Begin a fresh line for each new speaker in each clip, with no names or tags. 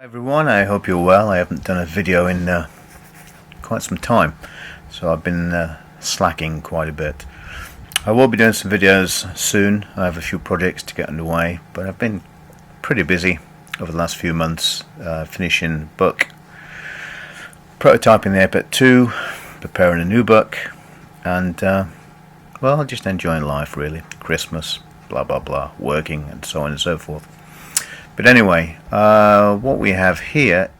Hi everyone, I hope you're well. I haven't done a video in quite some time, so I've been slacking quite a bit. I will be doing some videos soon. I have a few projects to get underway, but I've been pretty busy over the last few months, finishing book, prototyping the iPad 2, preparing a new book, and well, just enjoying life really. Christmas, blah blah blah, working and so on and so forth. But anyway, what we have here,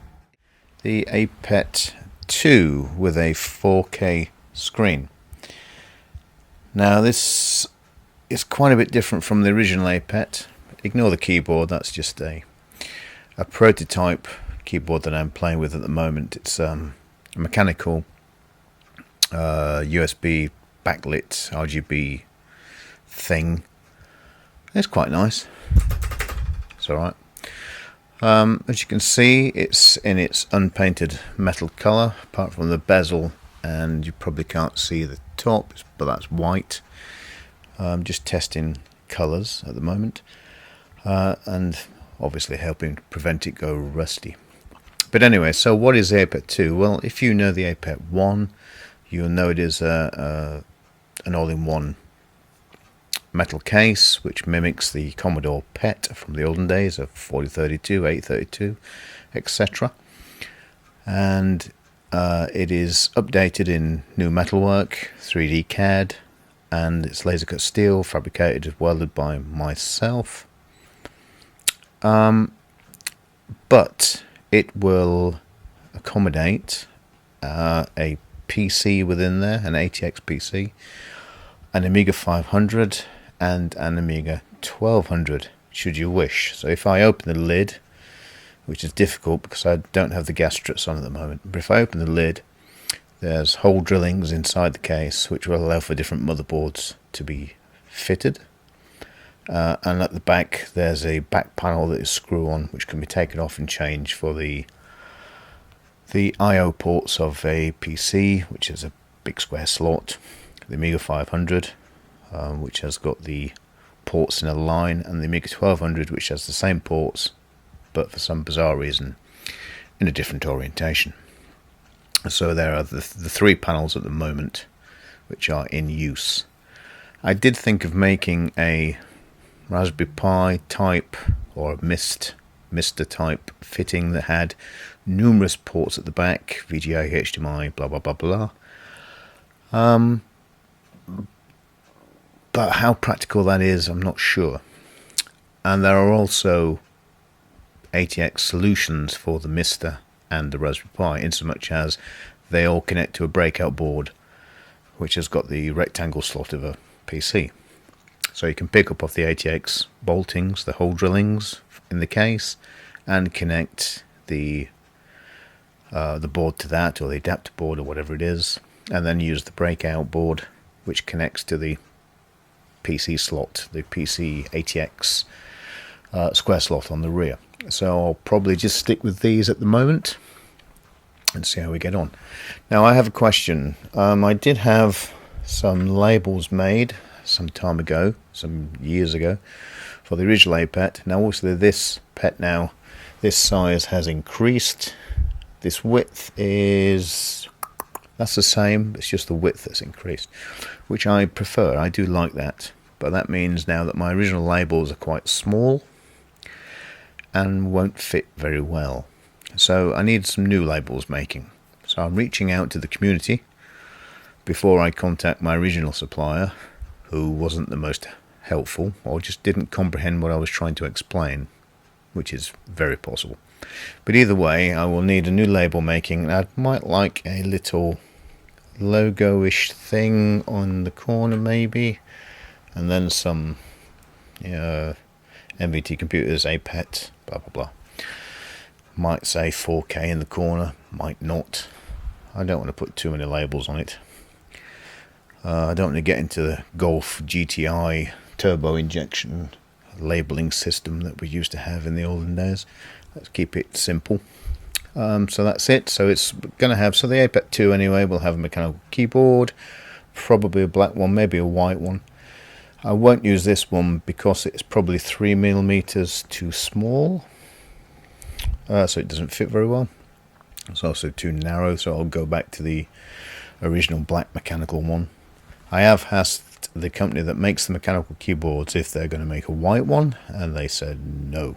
the iPad 2 with a 4K screen. Now this is quite a bit different from the original iPad. Ignore the keyboard, that's just a prototype keyboard that I'm playing with at the moment. It's a mechanical USB backlit RGB thing. It's quite nice. It's alright. As you can see, it's in its unpainted metal colour, apart from the bezel, and you probably can't see the top, but that's white. I'm just testing colours at the moment, and obviously helping prevent it go rusty. But anyway, so what is the iPad 2? Well, if you know the iPad 1, you'll know it is an all-in-one metal case which mimics the Commodore PET from the olden days of 4032, 832, etc. And it is updated in new metalwork, 3D CAD, and it's laser cut steel, fabricated and welded by myself. But it will accommodate a PC within there, an ATX PC, an Amiga 500 and an Amiga 1200 should you wish. So if I open the lid, which is difficult because I don't have the gas struts on at the moment, but if I open the lid, there's hole drillings inside the case which will allow for different motherboards to be fitted, and at the back there's a back panel that is screw on which can be taken off and changed for the I/O ports of a PC, which is a big square slot, the Amiga 500, which has got the ports in a line, and the Amiga 1200, which has the same ports but for some bizarre reason in a different orientation. So there are the three panels at the moment which are in use. I did think of making a Raspberry Pi type or a Mister type fitting that had numerous ports at the back, VGA, HDMI, blah blah blah blah. But how practical that is, I'm not sure. And there are also ATX solutions for the Mister and the Raspberry Pi, in so much as they all connect to a breakout board which has got the rectangle slot of a PC. So you can pick up off the ATX boltings, the hole drillings in the case, and connect the board to that, or the adapter board, or whatever it is, and then use the breakout board which connects to the PC slot, the PC ATX square slot on the rear. So I'll probably just stick with these at the moment and see how we get on. Now I have a question. I did have some labels made some time ago, some years ago, for the original iPad. Now obviously this PET now, this size has increased. This width that's the same, it's just the width that's increased, which I prefer. I do like that, but that means now that my original labels are quite small and won't fit very well. So I need some new labels making. So I'm reaching out to the community before I contact my original supplier, who wasn't the most helpful or just didn't comprehend what I was trying to explain, which is very possible. But either way, I will need a new label making, and I might like a little logo-ish thing on the corner maybe, and then some MVT computers, APET, blah blah blah. Might say 4K in the corner, might not. I don't want to put too many labels on it. I don't want to get into the Golf GTI turbo injection labeling system that we used to have in the olden days. Let's keep it simple. So that's it. So it's going to have, so the iPad 2 anyway will have a mechanical keyboard, probably a black one, maybe a white one. I won't use this one because it's probably 3mm too small. so it doesn't fit very well. It's also too narrow, so I'll go back to the original black mechanical one. I have asked the company that makes the mechanical keyboards if they're going to make a white one, and they said no.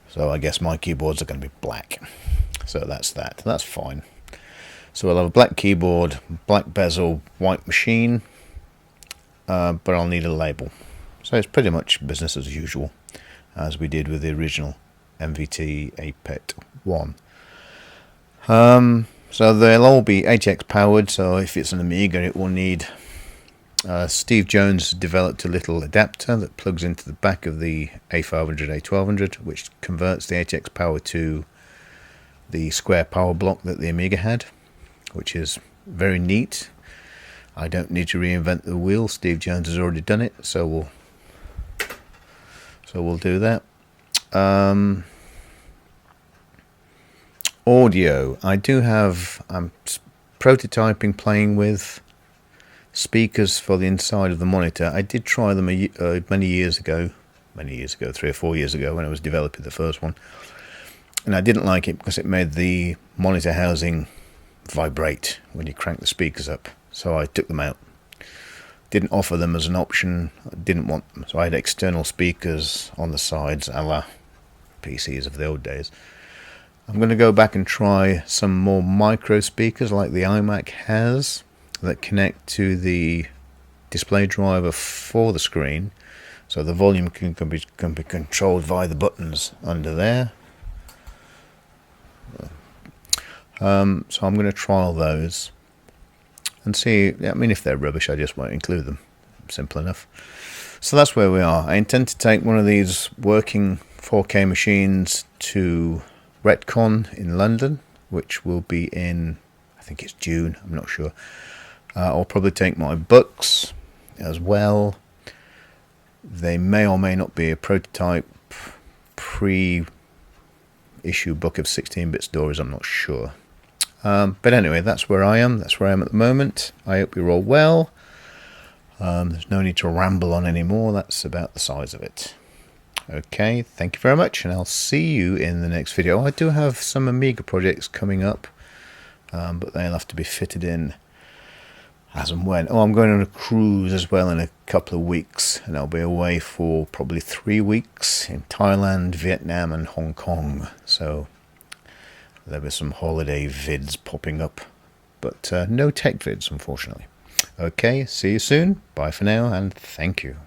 So I guess my keyboards are going to be black. So that's that. That's fine. So I'll have a black keyboard, black bezel, white machine, but I'll need a label. So it's pretty much business as usual, as we did with the original MVT APET 1. So they'll all be ATX powered, so if it's an Amiga it will need... Steve Jones developed a little adapter that plugs into the back of the A500, A1200, which converts the ATX power to the square power block that the Amiga had, which is very neat. I don't need to reinvent the wheel. Steve Jones has already done it, so we'll do that. Audio. I'm prototyping, playing with speakers for the inside of the monitor. I did try them many years ago, 3 or 4 years ago, when I was developing the first one, and I didn't like it because it made the monitor housing vibrate when you crank the speakers up, so I took them out. Didn't offer them as an option. I didn't want them, so I had external speakers on the sides, a la PCs of the old days. I'm going to go back and try some more micro speakers like the iMac has, that connect to the display driver for the screen, so the volume can be controlled via the buttons under there. So I'm going to trial those and see. I mean, if they're rubbish, I just won't include them. Simple enough. So that's where we are. I intend to take one of these working 4K machines to Retcon in London, which will be in, I think it's June, I'm not sure. I'll probably take my books as well. They may or may not be a prototype pre-issue book of 16-bit stories, I'm not sure. But anyway, that's where I am. That's where I am at the moment. I hope you're all well. There's no need to ramble on anymore. That's about the size of it. Okay, thank you very much, and I'll see you in the next video. I do have some Amiga projects coming up, but they'll have to be fitted in as and when. Oh, I'm going on a cruise as well in a couple of weeks, and I'll be away for probably 3 weeks in Thailand, Vietnam and Hong Kong. So there'll be some holiday vids popping up, but no tech vids, unfortunately. Okay, see you soon. Bye for now, and thank you.